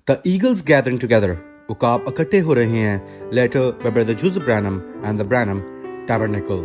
The eagles gathering together. उकाब इकट्ठे हो रहे हैं. Later by Brother Joseph Branham and the Branham Tabernacle.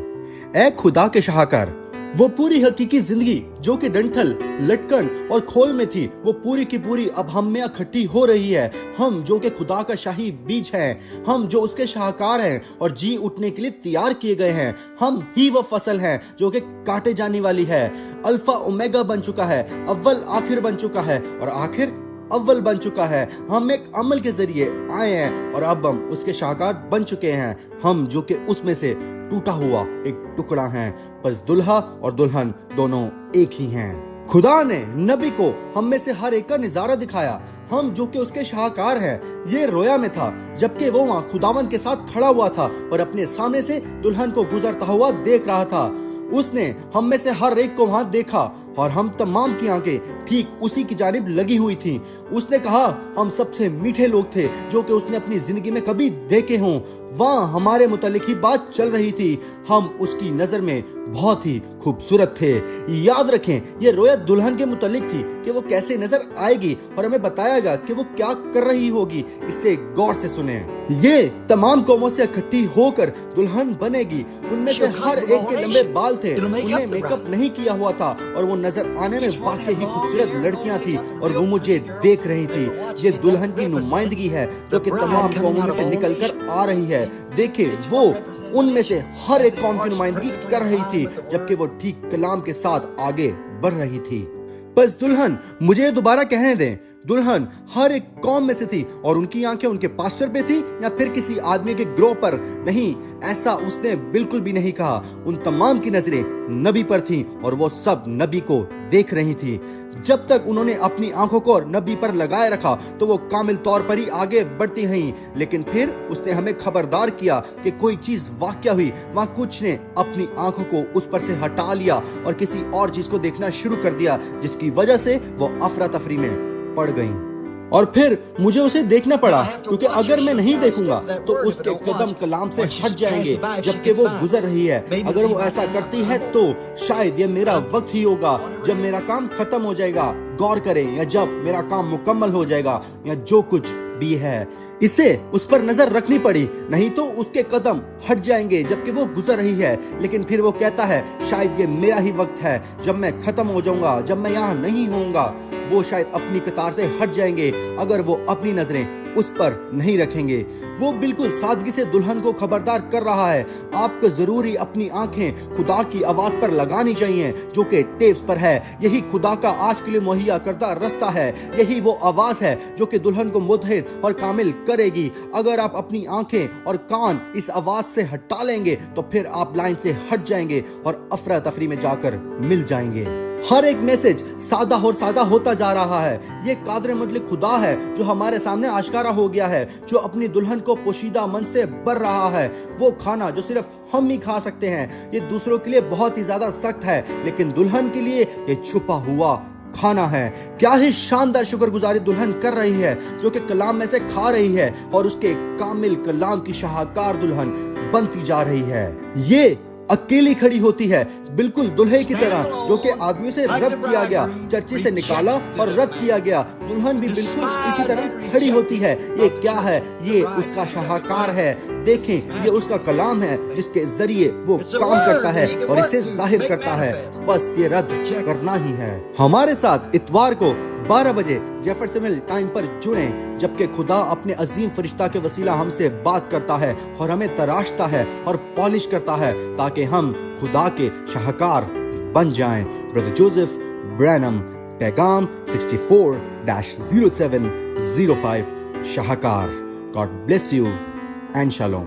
ऐ खुदा के शाहकार, वो पूरी हकीकी जिंदगी जो कि डंठल, लटकन और खोल में थी, वो पूरी की पूरी अब हम में इकट्ठी हो रही है. हम जो कि खुदा का शाही बीज हैं, हम जो उसके शाहकार हैं और जी उठने के लिए तैयार किए गए हैं. हम ही वो फसल हैं जो कि काटे जाने वाली है. अल्फा ओमेगा बन चुका है, अव्वल आखिर बन चुका है और आखिर अव्वल बन चुका है. हम एक अमल के जरिए आए हैं और अब हम उसके शाहकार बन चुके हैं. हम जो कि उसमें से टूटा हुआ एक टुकड़ा है. बस दुल्हा और दुल्हन दोनों एक ही हैं. खुदा ने नबी को हम में से हर एक का नजारा दिखाया. हम जो कि उसके शाहकार हैं. ये रोया में था जबकि वो वहाँ खुदावंद के साथ खड़ा हुआ था और अपने सामने से दुल्हन को गुजरता हुआ देख रहा था. उसने हम में से हर एक को वहां देखा और हम तमाम की आंखें ठीक उसी की जानिब लगी हुई थी. उसने कहा हम सबसे मीठे लोग थे जो कि उसने अपनी जिंदगी में कभी देखे हों. वहाँ हमारे मुतालिक ही बात चल रही थी. हम उसकी नजर में बहुत ही खूबसूरत थे. याद रखें, ये रोया दुल्हन के मुतालिक थी कि वो कैसे नजर आएगी और हमें बताएगा कि वो क्या कर रही होगी. इसे गौर से सुने. ये तमाम कौमों से इकट्ठी होकर दुल्हन बनेगी. उनमें से हर एक के लंबे बाल थे, उन्हें मेकअप नहीं किया हुआ था और वो नजर आने में वाकई ही खूबसूरत लड़कियां थी और वो मुझे देख रही थी. ये दुल्हन की नुमाइंदगी है जो कि तमाम कौमों में से निकल कर आ रही है. देखिए, वो उनमें से हर एक कौम की नुमाइंदगी कर रही थी जबकि वो ठीक कलाम के साथ आगे बढ़ रही थी. बस दुल्हन, मुझे दोबारा कहने दें, दुल्हन हर एक कौम में से थी और उनकी आंखें उनके पास्टर पे थी या फिर किसी आदमी के ग्रोह पर नहीं. ऐसा उसने बिल्कुल भी नहीं कहा. उन तमाम की नजरें नबी पर थी और वो सब नबी को देख रही थी. जब तक उन्होंने अपनी आंखों को नबी पर लगाए रखा तो वो कामिल तौर पर ही आगे बढ़ती रहीं. लेकिन फिर उसने हमें खबरदार किया कि कोई चीज वाक़या हुई. वहाँ कुछ ने अपनी आंखों को उस पर से हटा लिया और किसी और चीज को देखना शुरू कर दिया, जिसकी वजह से वो अफरा तफरी में पड़ गई. और फिर मुझे उसे देखना पड़ा क्योंकि अगर मैं नहीं देखूंगा तो उसके कदम कलाम से हट जाएंगे जबकि वो गुजर रही है. अगर वो ऐसा करती है तो शायद ये मेरा वक्त ही होगा जब मेरा काम खत्म हो जाएगा. गौर करें, या जब मेरा काम मुकम्मल हो जाएगा या जो कुछ भी है. इसे उस पर नजर रखनी पड़ी, नहीं तो उसके कदम हट जाएंगे जबकि वो गुजर रही है. लेकिन फिर वो कहता है शायद ये मेरा ही वक्त है जब मैं खत्म हो जाऊंगा, जब मैं यहाँ नहीं होऊंगा. वो शायद अपनी कतार से हट जाएंगे अगर वो अपनी नजरें उस पर नहीं रखेंगे. वो बिल्कुल सादगी से दुल्हन को खबरदार कर रहा है. आपको जरूरी अपनी आंखें खुदा की आवाज पर लगानी चाहिए जो कि टेप्स पर है. यही खुदा का आज के लिए मुहैया करता रास्ता है. यही वो आवाज है जो कि दुल्हन को मुतहिद और कामिल करेगी. अगर आप अपनी आंखें और कान इस आवाज से हटा लेंगे तो फिर आप लाइन से हट जाएंगे और अफरा तफरी में जाकर मिल जाएंगे. हर एक मैसेज सादा और सादा होता जा रहा है. ये कादर मतलब खुदा है जो हमारे सामने आश्कारा हो गया है, जो अपनी दुल्हन को पोशीदा मन से भर रहा है. वो खाना जो सिर्फ हम ही खा सकते हैं, ये दूसरों के लिए बहुत ही ज्यादा सख्त है, लेकिन दुल्हन के लिए ये छुपा हुआ खाना है. क्या ही शानदार शुक्रगुजारी दुल्हन कर रही है जो कि कलाम में से खा रही है और उसके कामिल कलाम की शाहकार दुल्हन बनती जा रही है. ये अकेली खड़ी होती है बिल्कुल दुल्हे की तरह जो कि आदमियों से रद्द किया गया, चर्चे से निकाला और रद्द किया गया. दुल्हन भी बिल्कुल इसी तरह खड़ी होती है. ये क्या है? ये उसका शाहकार है. देखें, ये उसका कलाम है जिसके जरिए वो काम करता है और इसे जाहिर करता है. बस ये रद्द करना ही है. हमारे साथ इतवार को 12 बजे जेफरसनविल टाइम पर जुड़ें जबकि खुदा अपने अजीम फरिश्ता के वसीला हमसे बात करता है और हमें तराशता है और पॉलिश करता है ताकि हम खुदा के शाहकार बन जाएं. ब्रदर जोसेफ ब्रैनम, पैगाम 64-0705 शाहकार. God bless you and shalom.